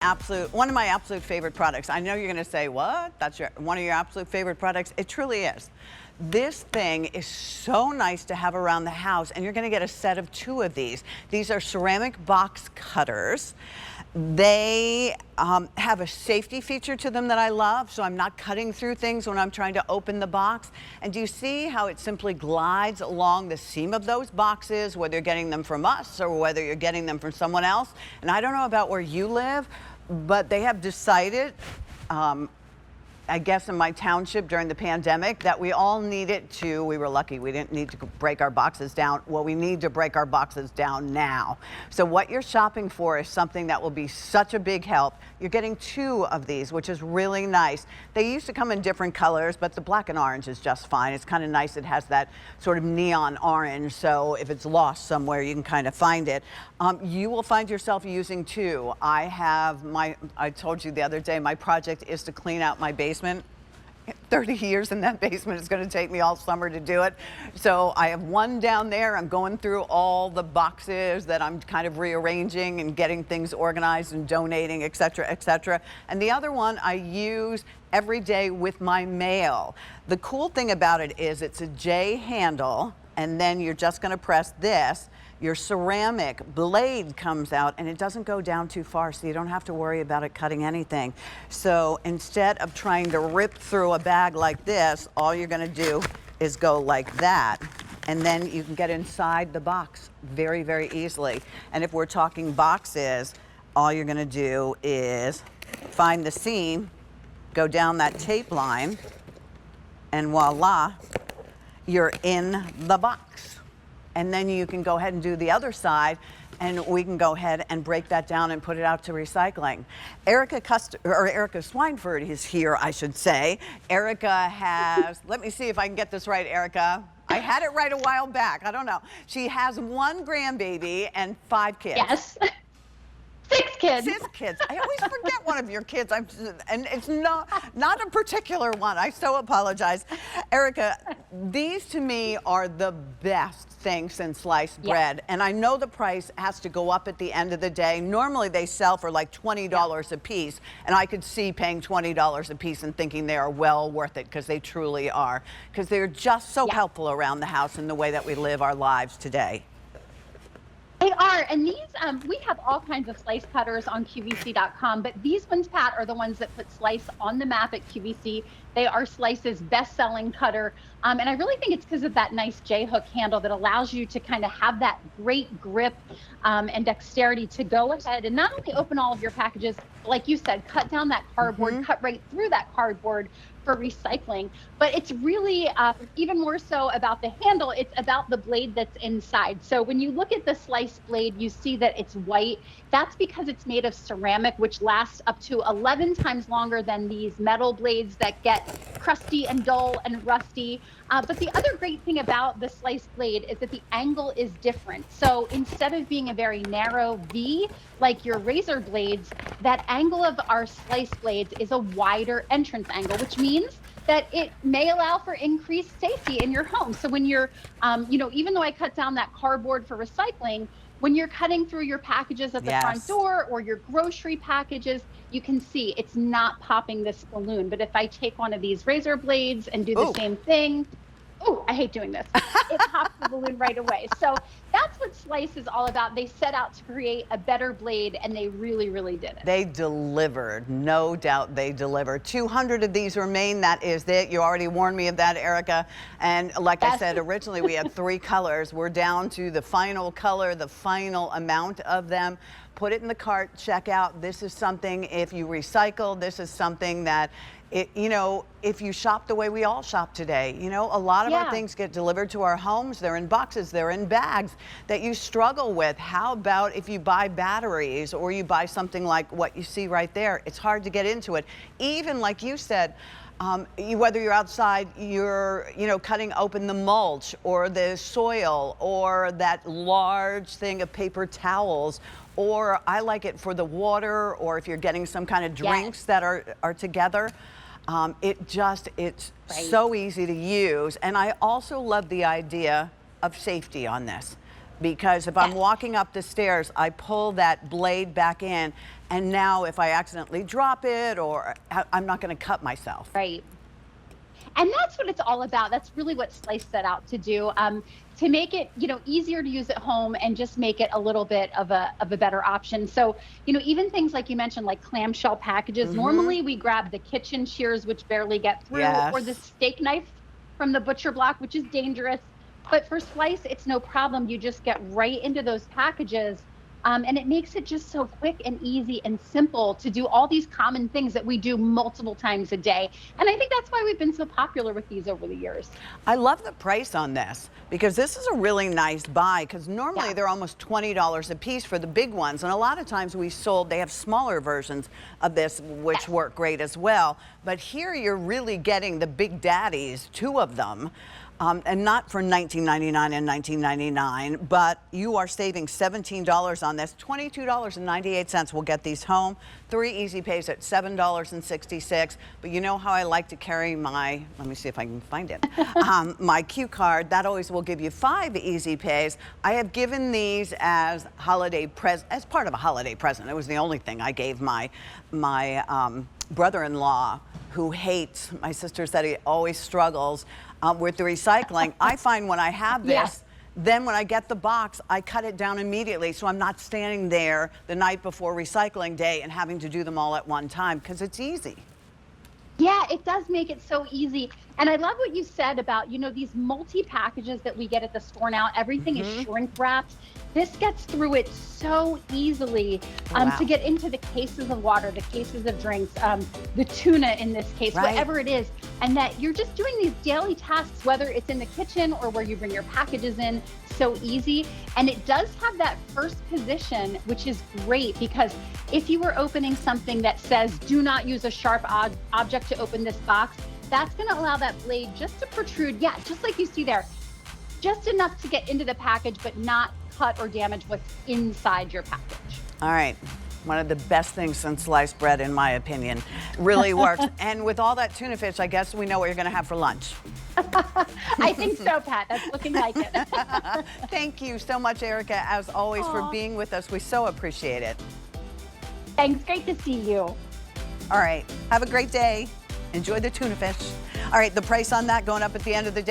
One of my absolute favorite products. I know you're going to say, what? That's one of your absolute favorite products? It truly is. This thing is so nice to have around the house, and you're going to get a set of 2 of these. These are ceramic box cutters. They have a safety feature to them that I love, so I'm not cutting through things when I'm trying to open the box. And do you see how it simply glides along the seam of those boxes, whether you're getting them from us or whether you're getting them from someone else? And I don't know about where you live, but they have decided, I guess in my township during the pandemic, that we all needed to, we were lucky we didn't need to break our boxes down. Well, we need to break our boxes down now. So what you're shopping for is something that will be such a big help. You're getting 2 of these, which is really nice. They used to come in different colors, but the black and orange is just fine. It's kind of nice. It has that sort of neon orange, so if it's lost somewhere, you can kind of find it. You will find yourself using 2. I told you the other day, my project is to clean out my basement. 30 years in that basement. It's going to take me all summer to do it. So I have 1 down there. I'm going through all the boxes that I'm kind of rearranging and getting things organized and donating, et cetera, et cetera. And the other one I use every day with my mail. The cool thing about it is it's a J handle, and then you're just going to press this. Your ceramic blade comes out and it doesn't go down too far, so you don't have to worry about it cutting anything. So instead of trying to rip through a bag like this, all you're going to do is go like that, and then you can get inside the box very, very easily. And if we're talking boxes, all you're going to do is find the seam, go down that tape line, and voila, you're in the box. And then you can go ahead and do the other side, and we can go ahead and break that down and put it out to recycling. Erica Swineford is here, I should say. Erica has, let me see if I can get this right, Erica. I had it right a while back. I don't know. She has 1 grandbaby and 5 kids. Yes. 6 kids. 6 kids. I always forget one of your kids. And it's not a particular one. I so apologize. Erica, these to me are the best thing since sliced bread. And I know the price has to go up at the end of the day. Normally they sell for like $20 a piece. And I could see paying $20 a piece and thinking they are well worth it, because they truly are. Because they're just so helpful around the house in the way that we live our lives today. They are, and these, we have all kinds of slice cutters on QVC.com, but these ones, Pat, are the ones that put Slice on the map at QVC. They are Slice's best-selling cutter, and I really think it's because of that nice J-hook handle that allows you to kind of have that great grip and dexterity to go ahead and not only open all of your packages, like you said, cut down that cardboard, cut right through that cardboard for recycling, but it's really even more so about the handle. It's about the blade that's inside. So when you look at the Slice blade, you see that it's white. That's because it's made of ceramic, which lasts up to 11 times longer than these metal blades that get crusty and dull and rusty. But the other great thing about the Slice blade is that the angle is different. So instead of being a very narrow V like your razor blades, that angle of our Slice blades is a wider entrance angle, which means that it may allow for increased safety in your home. So when you're, even though I cut down that cardboard for recycling, when you're cutting through your packages at the front door or your grocery packages, you can see it's not popping this balloon. But if I take one of these razor blades and do the same thing, I hate doing this. It pops the balloon right away. So that's what Slice is all about. They set out to create a better blade, and they really, really did it. They delivered. No doubt they delivered. 200 of these remain. That is it. You already warned me of that, Erica. And like I said, originally we had 3 colors. We're down to the final color, the final amount of them. Put it in the cart, check out. This is something, if you recycle, this is something that, if you shop the way we all shop today, a lot of our things get delivered to our homes. They're in boxes, they're in bags that you struggle with. How about if you buy batteries or you buy something like what you see right there? It's hard to get into it. Even like you said, whether you're outside, you're cutting open the mulch or the soil or that large thing of paper towels, or I like it for the water, or if you're getting some kind of drinks that are together. It's so easy to use. And I also love the idea of safety on this. because if I'm Yes. walking up the stairs, I pull that blade back in, and now if I accidentally drop it, or I'm not going to cut myself. Right. And that's what it's all about. That's really what Slice set out to do, to make it, easier to use at home and just make it a little bit of a better option. So, even things like you mentioned, like clamshell packages. Normally, we grab the kitchen shears, which barely get through, or the Yes. steak knife from the butcher block, which is dangerous. But for Slice, it's no problem. You just get right into those packages. And it makes it just so quick and easy and simple to do all these common things that we do multiple times a day. And I think that's why we've been so popular with these over the years. I love the price on this, because this is a really nice buy, because normally Yeah. they're almost $20 a piece for the big ones. And a lot of times they have smaller versions of this, which work great as well. But here you're really getting the big daddies, 2 of them. And not for $19.99 and $19.99, but you are saving $17 on this. $22.98 will get these home. 3 easy pays at $7.66. But you know how I like to carry my, let me see if I can find it, my Q card. That always will give you 5 easy pays. I have given these as as part of a holiday present. It was the only thing I gave my brother-in-law, who hates, my sister said he always struggles with the recycling. I find when I have this, Yes. then when I get the box, I cut it down immediately, so I'm not standing there the night before recycling day and having to do them all at one time, because it's easy. Yeah, it does make it so easy. And I love what you said about, these multi-packages that we get at the store now. Everything is shrink wrapped. This gets through it so easily, Wow. to get into the cases of water, the cases of drinks, the tuna in this case, Right. whatever it is. And that you're just doing these daily tasks, whether it's in the kitchen or where you bring your packages in, so easy. And it does have that first position, which is great, because if you were opening something that says, do not use a sharp object to open this box, that's going to allow that blade just to protrude. Yeah, just like you see there, just enough to get into the package, but not cut or damage what's inside your package. All right. One of the best things since sliced bread, in my opinion. Really works. And with all that tuna fish, I guess we know what you're going to have for lunch. I think so, Pat. That's looking like it. Thank you so much, Erica, as always, for Aw. being with us. We so appreciate it. Thanks. Great to see you. All right. Have a great day. Enjoy the tuna fish. All right. The price on that going up at the end of the day.